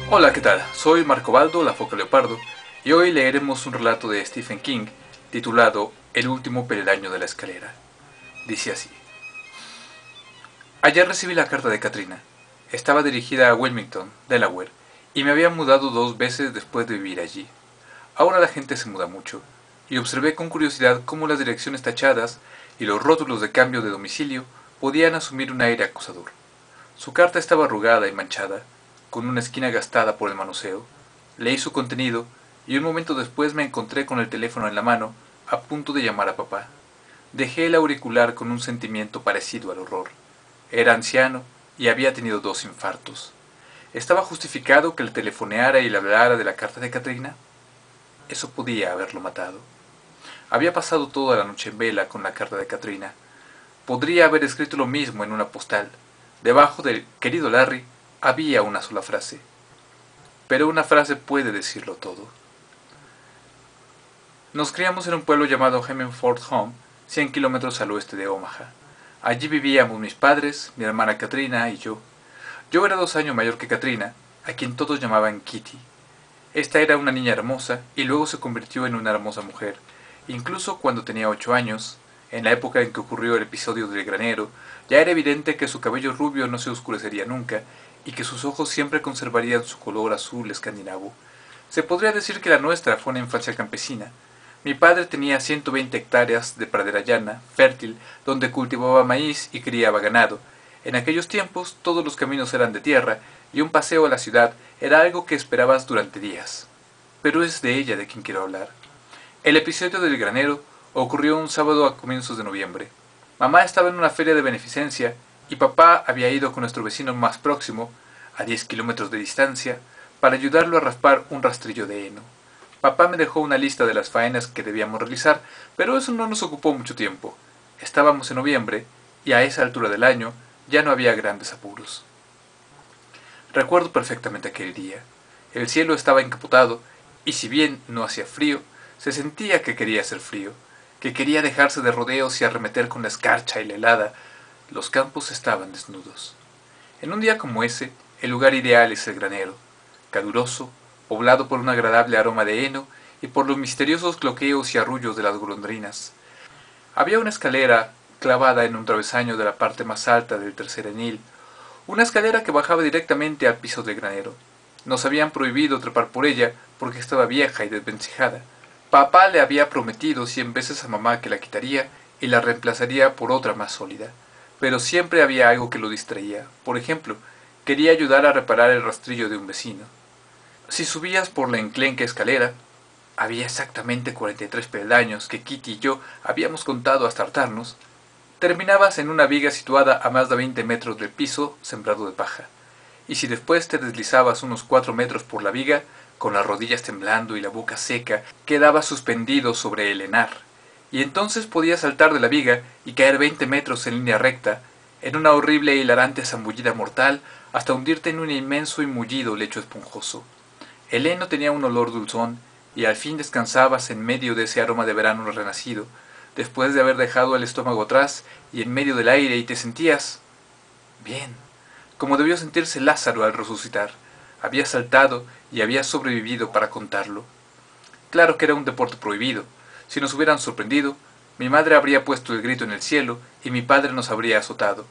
Hola, ¿qué tal? Soy Marco Baldo, la Foca Leopardo, y hoy leeremos un relato de Stephen King titulado El último peldaño de la escalera. Dice así. Ayer recibí la carta de Katrina. Estaba dirigida a Wilmington, Delaware, y me había mudado 2 veces después de vivir allí. Ahora la gente se muda mucho, y observé con curiosidad cómo las direcciones tachadas y los rótulos de cambio de domicilio podían asumir un aire acusador. Su carta estaba arrugada y manchada, con una esquina gastada por el manoseo. Leí su contenido y un momento después me encontré con el teléfono en la mano, a punto de llamar a papá. Dejé el auricular con un sentimiento parecido al horror. Era anciano y había tenido 2 infartos. ¿Estaba justificado que le telefoneara y le hablara de la carta de Katrina? Eso podía haberlo matado. Había pasado toda la noche en vela con la carta de Katrina. Podría haber escrito lo mismo en una postal. Debajo del querido Larry había una sola frase. Pero una frase puede decirlo todo. Nos criamos en un pueblo llamado Hemingford Home, 100 kilómetros al oeste de Omaha. Allí vivíamos mis padres, mi hermana Katrina y yo. Yo era 2 años mayor que Katrina, a quien todos llamaban Kitty. Esta era una niña hermosa y luego se convirtió en una hermosa mujer. Incluso cuando tenía 8 años, en la época en que ocurrió el episodio del granero, ya era evidente que su cabello rubio no se oscurecería nunca y que sus ojos siempre conservarían su color azul escandinavo. Se podría decir que la nuestra fue una infancia campesina. Mi padre tenía 120 hectáreas de pradera llana, fértil, donde cultivaba maíz y criaba ganado. En aquellos tiempos todos los caminos eran de tierra y un paseo a la ciudad era algo que esperabas durante días. Pero es de ella de quien quiero hablar. El episodio del granero ocurrió un sábado a comienzos de noviembre. Mamá estaba en una feria de beneficencia y papá había ido con nuestro vecino más próximo, a 10 kilómetros de distancia, para ayudarlo a raspar un rastrillo de heno. Papá me dejó una lista de las faenas que debíamos realizar, pero eso no nos ocupó mucho tiempo. Estábamos en noviembre y a esa altura del año ya no había grandes apuros. Recuerdo perfectamente aquel día. El cielo estaba encapotado y si bien no hacía frío, se sentía que quería hacer frío, que quería dejarse de rodeos y arremeter con la escarcha y la helada. Los campos estaban desnudos. En un día como ese, el lugar ideal es el granero, caluroso, poblado por un agradable aroma de heno y por los misteriosos cloqueos y arrullos de las golondrinas. Había una escalera clavada en un travesaño de la parte más alta del tercer enil, una escalera que bajaba directamente al piso del granero. Nos habían prohibido trepar por ella porque estaba vieja y desvencijada. Papá le había prometido 100 veces a mamá que la quitaría y la reemplazaría por otra más sólida. Pero siempre había algo que lo distraía. Por ejemplo, quería ayudar a reparar el rastrillo de un vecino. Si subías por la enclenque escalera, había exactamente 43 peldaños que Kitty y yo habíamos contado hasta hartarnos. Terminabas en una viga situada a más de 20 metros del piso sembrado de paja. Y si después te deslizabas unos 4 metros por la viga, con las rodillas temblando y la boca seca, quedabas suspendido sobre el enar. Y entonces podías saltar de la viga y caer 20 metros en línea recta, en una horrible e hilarante zambullida mortal, hasta hundirte en un inmenso y mullido lecho esponjoso. El heno tenía un olor dulzón, y al fin descansabas en medio de ese aroma de verano renacido, después de haber dejado el estómago atrás y en medio del aire, y te sentías bien, como debió sentirse Lázaro al resucitar. Había saltado y había sobrevivido para contarlo. Claro que era un deporte prohibido. Si nos hubieran sorprendido, mi madre habría puesto el grito en el cielo y mi padre nos habría azotado,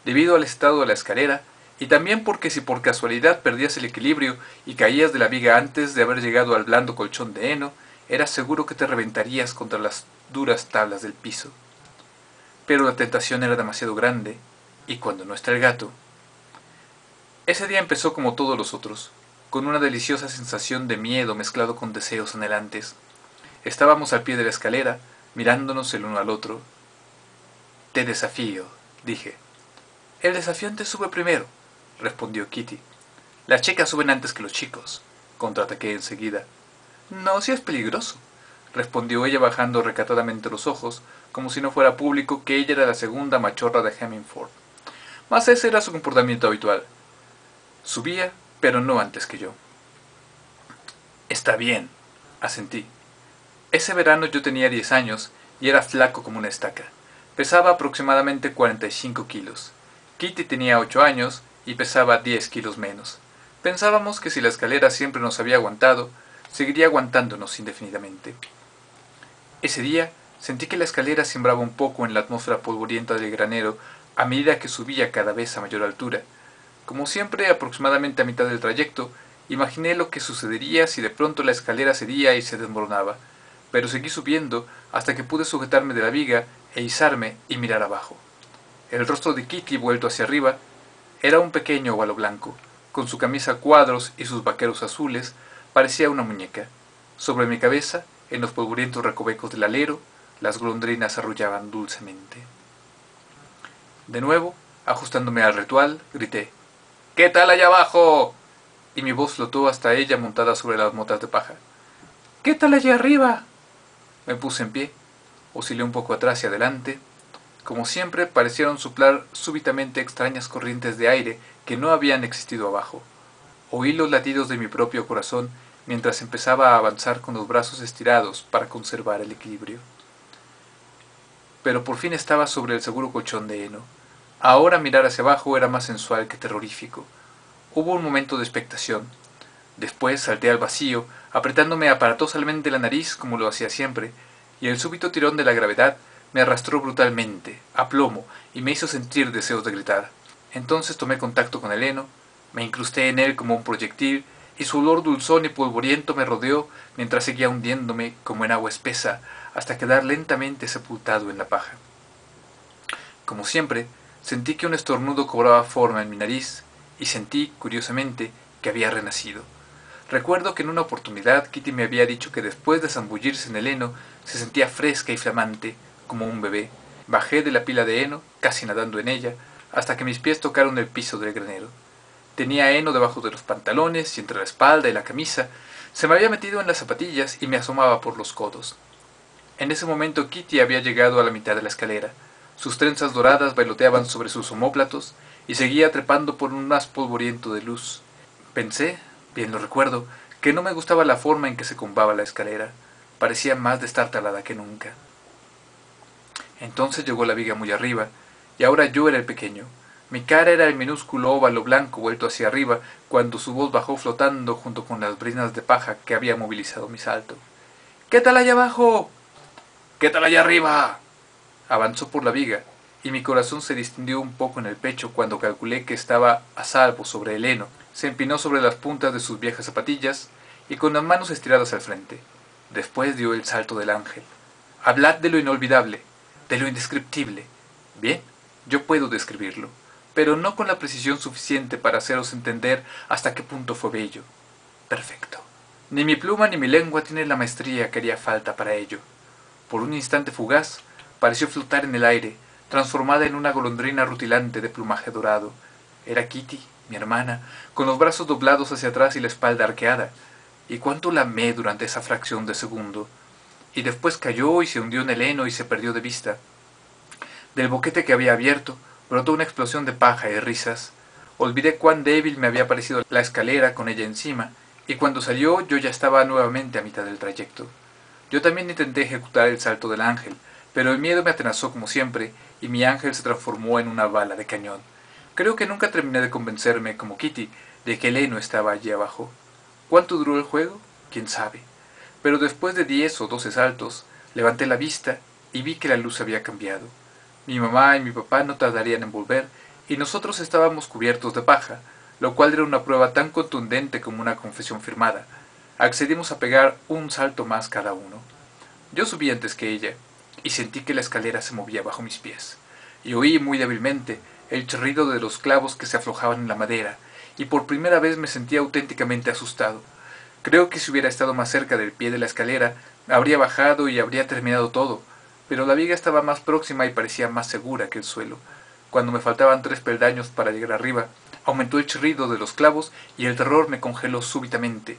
debido al estado de la escalera, y también porque si por casualidad perdías el equilibrio y caías de la viga antes de haber llegado al blando colchón de heno, era seguro que te reventarías contra las duras tablas del piso. Pero la tentación era demasiado grande, y cuando no está el gato... Ese día empezó como todos los otros, con una deliciosa sensación de miedo mezclado con deseos anhelantes. Estábamos al pie de la escalera, mirándonos el uno al otro. «Te desafío», dije. «El desafiante sube primero», respondió Kitty. «Las chicas suben antes que los chicos», contraataqué enseguida. «No, si es peligroso», respondió ella bajando recatadamente los ojos, como si no fuera público que ella era la segunda machorra de Hemingford. Mas ese era su comportamiento habitual. Subía, pero no antes que yo. «Está bien», asentí. Ese verano yo tenía 10 años y era flaco como una estaca. Pesaba aproximadamente 45 kilos. Kitty tenía 8 años y pesaba 10 kilos menos. Pensábamos que si la escalera siempre nos había aguantado, seguiría aguantándonos indefinidamente. Ese día sentí que la escalera sembraba un poco en la atmósfera polvorienta del granero a medida que subía cada vez a mayor altura. Como siempre, aproximadamente a mitad del trayecto, imaginé lo que sucedería si de pronto la escalera cedía y se desmoronaba, pero seguí subiendo hasta que pude sujetarme de la viga e izarme y mirar abajo. El rostro de Kitty, vuelto hacia arriba, era un pequeño óvalo blanco. Con su camisa a cuadros y sus vaqueros azules, parecía una muñeca. Sobre mi cabeza, en los polvorientos recovecos del alero, las golondrinas arrullaban dulcemente. De nuevo, ajustándome al ritual, grité: «¿Qué tal allá abajo?», y mi voz flotó hasta ella montada sobre las motas de paja. «¿Qué tal allá arriba?». Me puse en pie, oscilé un poco atrás y adelante. Como siempre, parecieron soplar súbitamente extrañas corrientes de aire que no habían existido abajo. Oí los latidos de mi propio corazón mientras empezaba a avanzar con los brazos estirados para conservar el equilibrio. Pero por fin estaba sobre el seguro colchón de heno. Ahora mirar hacia abajo era más sensual que terrorífico. Hubo un momento de expectación. Después salté al vacío, apretándome aparatosamente la nariz como lo hacía siempre, y el súbito tirón de la gravedad me arrastró brutalmente, a plomo, y me hizo sentir deseos de gritar. Entonces tomé contacto con el heno, me incrusté en él como un proyectil, y su olor dulzón y polvoriento me rodeó mientras seguía hundiéndome como en agua espesa, hasta quedar lentamente sepultado en la paja. Como siempre, sentí que un estornudo cobraba forma en mi nariz, y sentí, curiosamente, que había renacido. Recuerdo que en una oportunidad Kitty me había dicho que después de zambullirse en el heno se sentía fresca y flamante, como un bebé. Bajé de la pila de heno, casi nadando en ella, hasta que mis pies tocaron el piso del granero. Tenía heno debajo de los pantalones y entre la espalda y la camisa. Se me había metido en las zapatillas y me asomaba por los codos. En ese momento Kitty había llegado a la mitad de la escalera. Sus trenzas doradas bailoteaban sobre sus omóplatos y seguía trepando por un haz polvoriento de luz. Pensé, bien lo recuerdo, que no me gustaba la forma en que se combaba la escalera. Parecía más destartalada que nunca. Entonces llegó la viga muy arriba, y ahora yo era el pequeño. Mi cara era el minúsculo óvalo blanco vuelto hacia arriba, cuando su voz bajó flotando junto con las briznas de paja que había movilizado mi salto. «¿Qué tal allá abajo?». «¿Qué tal allá arriba?». Avanzó por la viga, y mi corazón se distendió un poco en el pecho cuando calculé que estaba a salvo sobre el heno. Se empinó sobre las puntas de sus viejas zapatillas, y con las manos estiradas al frente. Después dio el salto del ángel. Hablad de lo inolvidable, de lo indescriptible. Bien, yo puedo describirlo, pero no con la precisión suficiente para haceros entender hasta qué punto fue bello. Perfecto. Ni mi pluma ni mi lengua tienen la maestría que haría falta para ello. Por un instante fugaz, pareció flotar en el aire, transformada en una golondrina rutilante de plumaje dorado. Era Kitty, mi hermana, con los brazos doblados hacia atrás y la espalda arqueada. Y cuánto la amé durante esa fracción de segundo. Y después cayó y se hundió en el heno y se perdió de vista. Del boquete que había abierto brotó una explosión de paja y risas. Olvidé cuán débil me había parecido la escalera con ella encima, y cuando salió yo ya estaba nuevamente a mitad del trayecto. Yo también intenté ejecutar el salto del ángel, pero el miedo me atenazó como siempre, y mi ángel se transformó en una bala de cañón. Creo que nunca terminé de convencerme, como Kitty, de que el heno estaba allí abajo. ¿Cuánto duró el juego? ¿Quién sabe? Pero después de 10 o 12 saltos, levanté la vista y vi que la luz había cambiado. Mi mamá y mi papá no tardarían en volver, y nosotros estábamos cubiertos de paja, lo cual era una prueba tan contundente como una confesión firmada. Accedimos a pegar un salto más cada uno. Yo subí antes que ella, y sentí que la escalera se movía bajo mis pies, y oí muy débilmente el chirrido de los clavos que se aflojaban en la madera, y por primera vez me sentí auténticamente asustado. Creo que si hubiera estado más cerca del pie de la escalera, habría bajado y habría terminado todo, pero la viga estaba más próxima y parecía más segura que el suelo. Cuando me faltaban 3 peldaños para llegar arriba, aumentó el chirrido de los clavos y el terror me congeló súbitamente.